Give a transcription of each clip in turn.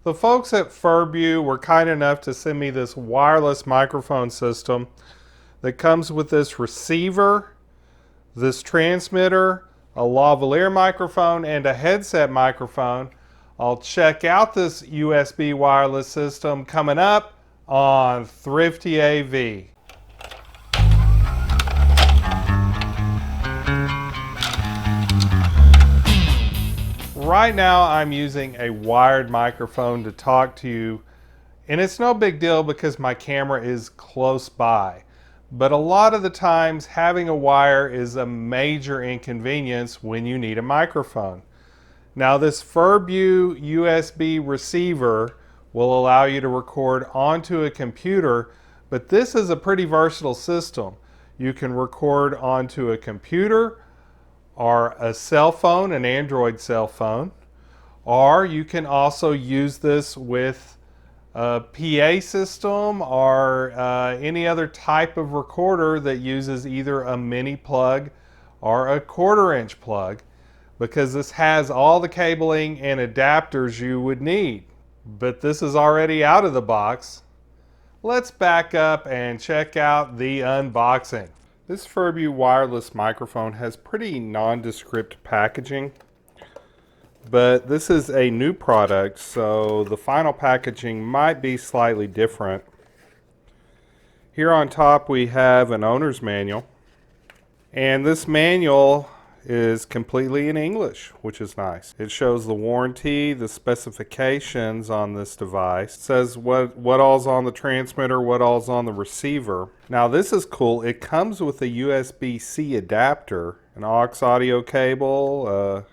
The folks at FerBuee were kind enough to send me this wireless microphone system that comes with this receiver, this transmitter, a lavalier microphone, and a headset microphone. I'll check out this USB wireless system coming up on ThriftyAV. Right now I'm using a wired microphone to talk to you, and it's no big deal because my camera is close by. But a lot of the times having a wire is a major inconvenience when you need a microphone. Now this FerBuee USB receiver will allow you to record onto a computer, but this is a pretty versatile system. You can record onto a computer or a cell phone, an Android cell phone, or you can also use this with a PA system or any other type of recorder that uses either a mini plug or a 1/4-inch plug, because this has all the cabling and adapters you would need. But this is already out of the box. Let's back up and check out the unboxing. This FerBuee wireless microphone has pretty nondescript packaging, but this is a new product, so the final packaging might be slightly different. Here on top we have an owner's manual, and this manual is completely in English, which is nice. It shows the warranty, the specifications on this device. It says what all's on the transmitter, what all's on the receiver. Now this is cool. It comes with a USB-C adapter, an aux audio cable, a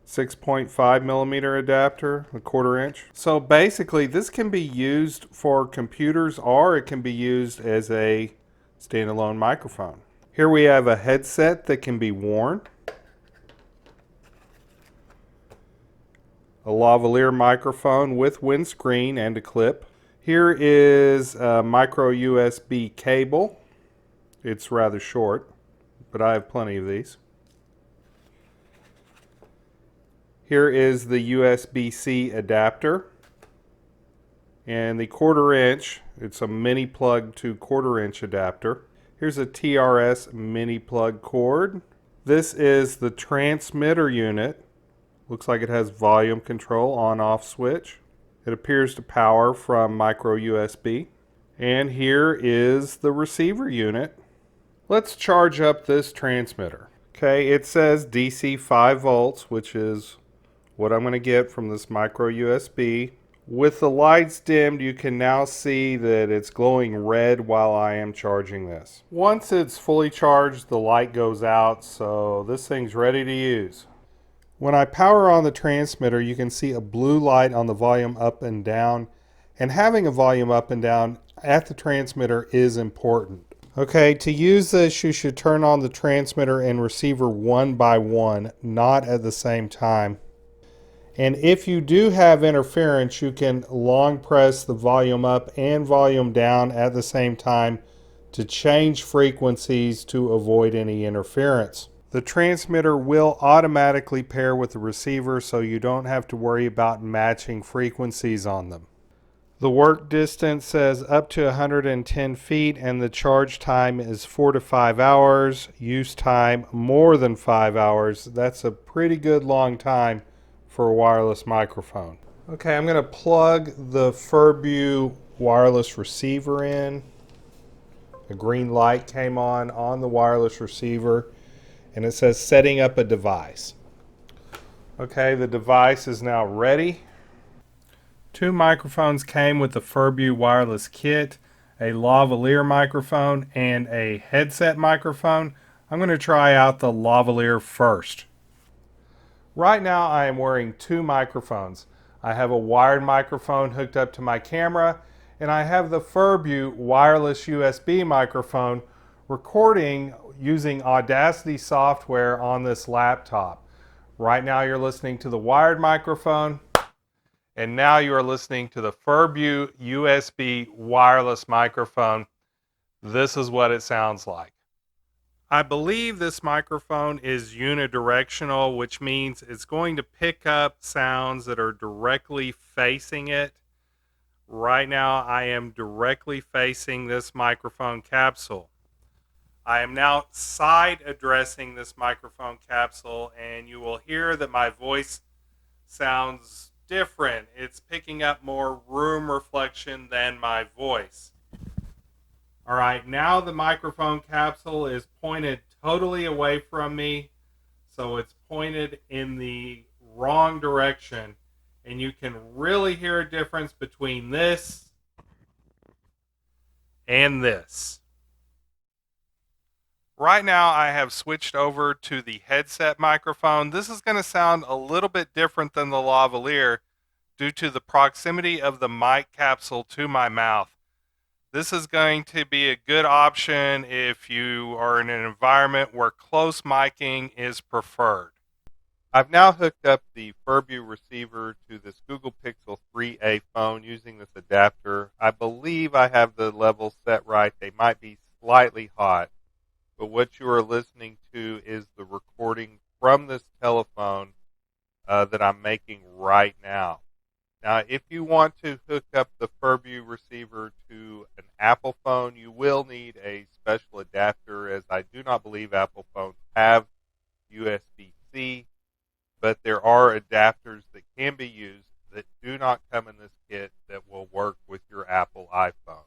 6.5 millimeter adapter, a 1/4-inch. So basically this can be used for computers, or it can be used as a standalone microphone. Here we have a headset that can be worn, a lavalier microphone with windscreen and a clip. Here is a micro USB cable. It's rather short, but I have plenty of these. Here is the USB-C adapter and the 1/4-inch. It's a mini plug to 1/4-inch adapter. Here's a TRS mini plug cord. This is the transmitter unit. Looks like it has volume control, on-off switch. It appears to power from micro USB. And here is the receiver unit. Let's charge up this transmitter. Okay, it says DC 5 volts, which is what I'm going to get from this micro USB. With the lights dimmed, you can now see that it's glowing red while I am charging this. Once it's fully charged, the light goes out, so this thing's ready to use. When I power on the transmitter, you can see a blue light on the volume up and down, and having a volume up and down at the transmitter is important. Okay, to use this, you should turn on the transmitter and receiver one by one, not at the same time. And if you do have interference, you can long press the volume up and volume down at the same time to change frequencies to avoid any interference. The transmitter will automatically pair with the receiver, so you don't have to worry about matching frequencies on them. The work distance says up to 110 feet, and the charge time is 4 to 5 hours. Use time more than 5 hours. That's a pretty good long time for a wireless microphone. Okay, I'm going to plug the FerBuee wireless receiver in. A green light came on the wireless receiver, and it says setting up a device. Okay, the device is now ready. 2 microphones came with the FerBuee wireless kit, a lavalier microphone and a headset microphone. I'm going to try out the lavalier first. Right now I am wearing 2 microphones. I have a wired microphone hooked up to my camera, and I have the FerBuee wireless USB microphone recording using Audacity software on this laptop. Right now you're listening to the wired microphone, and now you are listening to the FerBuee USB wireless microphone. This is what it sounds like. I believe this microphone is unidirectional, which means it's going to pick up sounds that are directly facing it. Right now, I am directly facing this microphone capsule. I am now side addressing this microphone capsule, and you will hear that my voice sounds different. It's picking up more room reflection than my voice. All right, now the microphone capsule is pointed totally away from me, so it's pointed in the wrong direction, and you can really hear a difference between this and this. Right now I have switched over to the headset microphone. This is going to sound a little bit different than the lavalier due to the proximity of the mic capsule to my mouth. This is going to be a good option if you are in an environment where close miking is preferred. I've now hooked up the FerBuee receiver to this Google Pixel 3a phone using this adapter. I believe I have the levels set right. They might be slightly hot, but what you are listening to is the recording from this telephone that I'm making right now. Now, if you want to hook up the FerBuee receiver to an Apple phone, you will need a special adapter, as I do not believe Apple phones have USB-C, but there are adapters that can be used that do not come in this kit that will work with your Apple iPhone.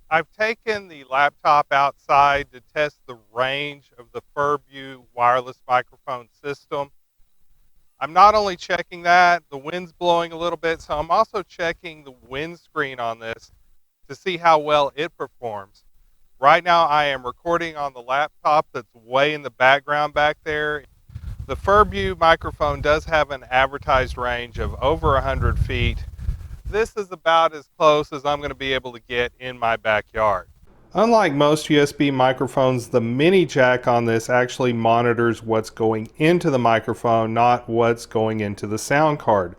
I've taken the laptop outside to test the range of the FerBuee wireless microphone system. I'm not only checking that, the wind's blowing a little bit, so I'm also checking the windscreen on this to see how well it performs. Right now I am recording on the laptop that's way in the background back there. The FerBuee microphone does have an advertised range of over 100 feet. This is about as close as I'm going to be able to get in my backyard. Unlike most USB microphones, the mini jack on this actually monitors what's going into the microphone, not what's going into the sound card.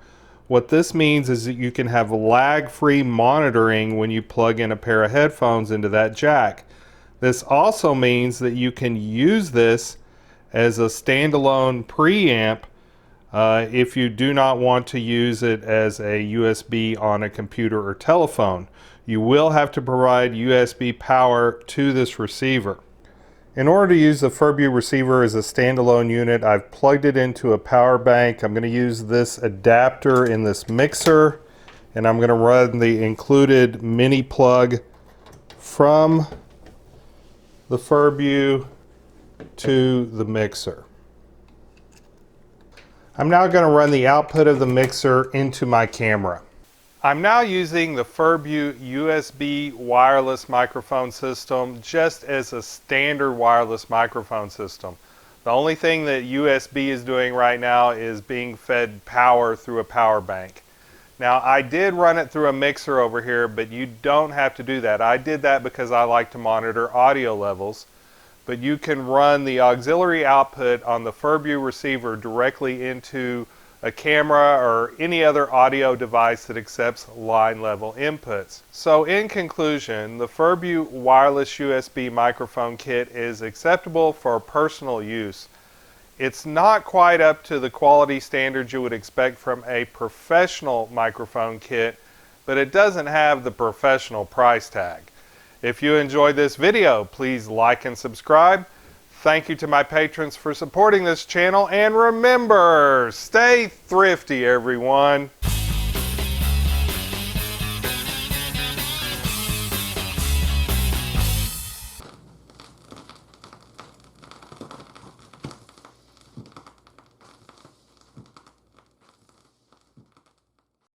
What this means is that you can have lag-free monitoring when you plug in a pair of headphones into that jack. This also means that you can use this as a standalone preamp if you do not want to use it as a USB on a computer or telephone. You will have to provide USB power to this receiver. In order to use the FerBuee receiver as a standalone unit, I've plugged it into a power bank. I'm going to use this adapter in this mixer, and I'm going to run the included mini plug from the FerBuee to the mixer. I'm now going to run the output of the mixer into my camera. I'm now using the FerBuee USB wireless microphone system just as a standard wireless microphone system. The only thing that USB is doing right now is being fed power through a power bank. Now, I did run it through a mixer over here, but you don't have to do that. I did that because I like to monitor audio levels. But you can run the auxiliary output on the FerBuee receiver directly into a camera or any other audio device that accepts line level inputs. So in conclusion, the FerBuee wireless USB microphone kit is acceptable for personal use. It's not quite up to the quality standards you would expect from a professional microphone kit, but it doesn't have the professional price tag. If you enjoyed this video, please like and subscribe. Thank you to my patrons for supporting this channel, and remember, stay thrifty, everyone.